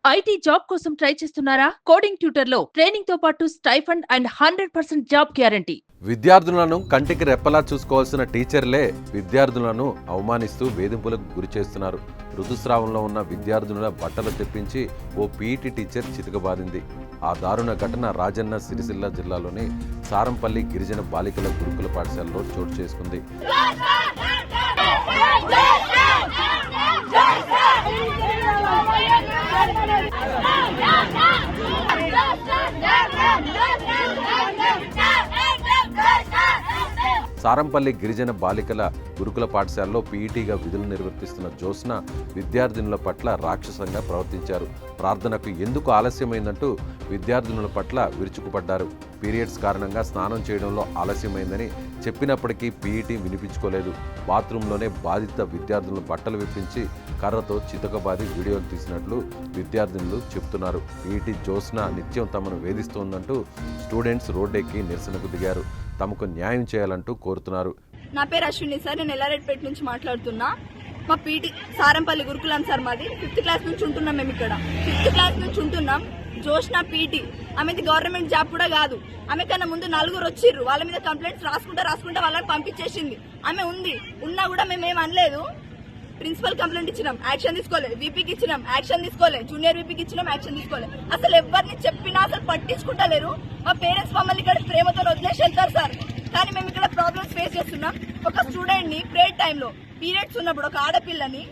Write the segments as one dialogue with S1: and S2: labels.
S1: IT job కోసం try చేస్తున్నారా? Coding tutor లో ట్రైనింగ్ తో పాటు స్టైఫండ్ అండ్ 100% జాబ్ గ్యారంటీ.
S2: విద్యార్థులను కంటికి రెప్పలా చూసుకోవాల్సిన టీచర్లే విద్యార్థులను అవమానిస్తూ వేధింపులకు గురి చేస్తున్నారు. ఋతుస్రావంలో ఉన్న విద్యార్థుల బట్టలు తెప్పించి ఓ పీఈటీ టీచర్ చితకబాదింది. ఆ దారుణ ఘటన రాజన్న సిరిసిల్ల జిల్లాలోని సారంపల్లి గిరిజన బాలికల గురుకుల పాఠశాలలో చోటు చేసుకుంది. సారంపల్లి గిరిజన బాలికల గురుకుల పాఠశాలలో పీఈటీగా విధులు నిర్వర్తిస్తున్న జ్యోత్స్న విద్యార్థినుల పట్ల రాక్షసంగా ప్రవర్తించారు. ప్రార్థనకు ఎందుకు ఆలస్యమైందంటూ విద్యార్థినుల పట్ల విరుచుకుపడ్డారు. పీరియడ్స్ కారణంగా స్నానం చేయడంలో ఆలస్యమైందని చెప్పినప్పటికీ పీఈటీ వినిపించుకోలేదు. బాత్రూంలోనే బాధిత విద్యార్థులను బట్టలు విప్పించి కర్రతో చితకబాది వీడియోలు తీసినట్లు విద్యార్థినులు చెబుతున్నారు. పీఈటీ జ్యోత్స్న నిత్యం తమను వేధిస్తోందంటూ స్టూడెంట్స్ రోడ్డెక్కి నిరసనకు దిగారు. తమకు న్యాయం చేయాలంటూ కోరుతున్నారు.
S3: నా పేరు అశ్విని సార్, నేను ఎల్లారెడ్డిపేట నుంచి మాట్లాడుతున్నా. మా పీటీ సారంపల్లి గురుకులం సార్, మాది 5th క్లాస్ నుంచి ఉంటున్నాం. మేము ఇక్కడ 5th క్లాస్ నుంచి ఉంటున్నాం. జ్యోత్స్న పీటీ, ఆమెది గవర్నమెంట్ జాబ్ కూడా కాదు. ఆమె కన్నా ముందు 4 వచ్చిర్రు. వాళ్ళ మీద కంప్లైంట్స్ రాసుకుంటా వాళ్ళని పంపించేసింది. ఆమె ఉన్నా కూడా మేమేం అనలేదు. ప్రిన్సిపల్ కంప్లైంట్ ఇచ్చినాం, యాక్షన్ తీసుకోలే. వీపీకి ఇచ్చినాం, యాక్షన్ తీసుకోలే. జూనియర్ వీపీకి ఇచ్చినాం, యాక్షన్ తీసుకోలే. అసలు ఎవరిని చెప్పినా అసలు పట్టించుకుంటలేరు. మా పేరెంట్స్ మమ్మల్ని ఇక్కడ ప్రేమతో వదిలేసి వెళ్తారు సార్. కానీ మేము ఇక్కడ ప్రాబ్లమ్స్ ఫేస్ చేస్తున్నాం. ఒక స్టూడెంట్ ని ప్రేయర్ టైంలో పీరియడ్స్ ఉన్నప్పుడు ఒక ఆడపిల్లని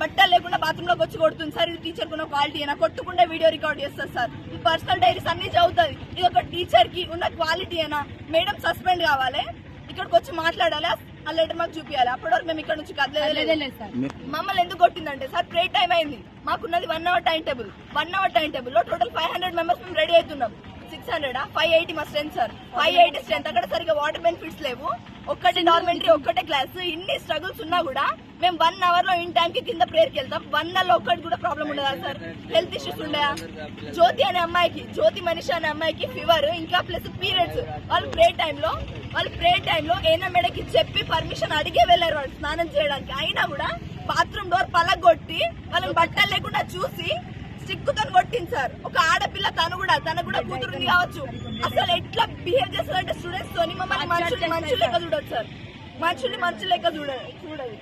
S3: బట్టలు లేకుండా బాత్రూమ్ లోకి వచ్చి కొడుతుంది సార్. ఇది టీచర్ కున్న క్వాలిటీ అయినా కొట్టుకుంటే వీడియో రికార్డ్ చేస్తారు సార్. ఈ పర్సనల్ డైరీస్ అన్ని చదువుతుంది. ఇది ఒక టీచర్ కి ఉన్న క్వాలిటీ అయినా. మేడం సస్పెండ్ కావాలి, ఇక్కడికి వచ్చి మాట్లాడాలి, ఆ లెటర్ మాకు చూపించాలి. అప్పటి వరకు మేము ఇక్కడ నుంచి కదలేదు సార్. మమ్మల్ని ఎందుకు కొట్టిందంటే సార్, ప్రే టైం అయింది. మాకున్నది 1 hour time table. 1 hour time table లో టోటల్ 500 మెంబర్స్ మేము రెడీ అవుతున్నాం. 600 580 మా స్ట్రెంత్ సార్. 580 స్ట్రెంత్. అక్కడ సరిగా వాటర్ బెనిఫిట్స్ లేవు. ఒక్కటే డార్మెంటరీ, ఒక్కటే క్లాస్. ఇన్ని స్ట్రగుల్స్ ఉన్నా కూడా మేము 1 hour లో ఇన్ టైం కి కింద ప్రేయర్కి వెళ్తాం. 1 hour లో ఒక్కటి కూడా ప్రాబ్లం ఉండదా సార్? హెల్త్ ఇష్యూస్ ఉండయా? జ్యోతి అనే అమ్మాయికి, జ్యోతి మనిషి అనే అమ్మాయికి ఫీవర్, ఇంకా ప్లస్ పీరియడ్స్. వాళ్ళు ప్రేయర్ టైంలో ఏనా మేడకి చెప్పి పర్మిషన్ అడిగే వెళ్లారు వాళ్ళు స్నానం చేయడానికి. అయినా కూడా బాత్రూమ్ డోర్ పలగొట్టి వాళ్ళని బట్టలు లేకుండా చూసి సిక్కుతో కొట్టింది సార్. ఒక ఆడపిల్ల, తనకు కూడా కూతురుంది కావచ్చు. అసలు ఎట్లా బిహేవ్ చేస్తారంటే స్టూడెంట్స్ తోని మమ్మల్ని మనుషులు లెక్క చూడదు సార్. మనుషులు లెక్క చూడదు.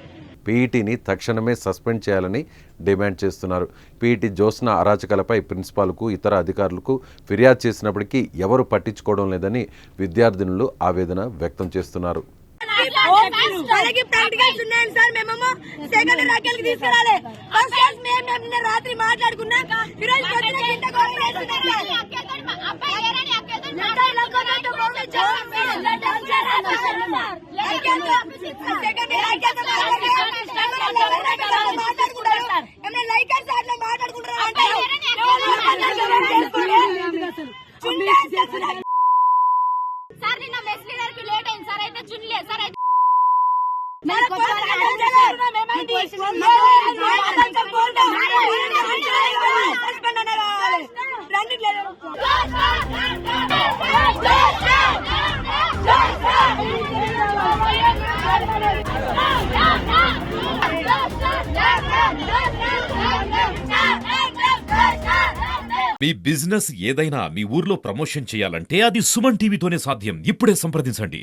S2: పీఈటీని తక్షణమే సస్పెండ్ చేయాలని డిమాండ్ చేస్తున్నారు. పీఈటీ జ్యోత్స్న అరాచకాలపై ప్రిన్సిపాల్కు, ఇతర అధికారులకు ఫిర్యాదు చేసినప్పటికీ ఎవరు పట్టించుకోవడం లేదని విద్యార్థినులు ఆవేదన వ్యక్తం చేస్తున్నారు.
S3: రాత్రి మాట్లాడుకున్నా సార్. నిన్న మెస్ లీడర్ కి లేట్ అయింది సార్. అయితే జున్లే సార్. అయితే
S4: మీ బిజినెస్ ఏదైనా మీ ఊర్లో ప్రమోషన్ చేయాలంటే అది సుమన్ టీవీతోనే సాధ్యం. ఇప్పుడే సంప్రదించండి.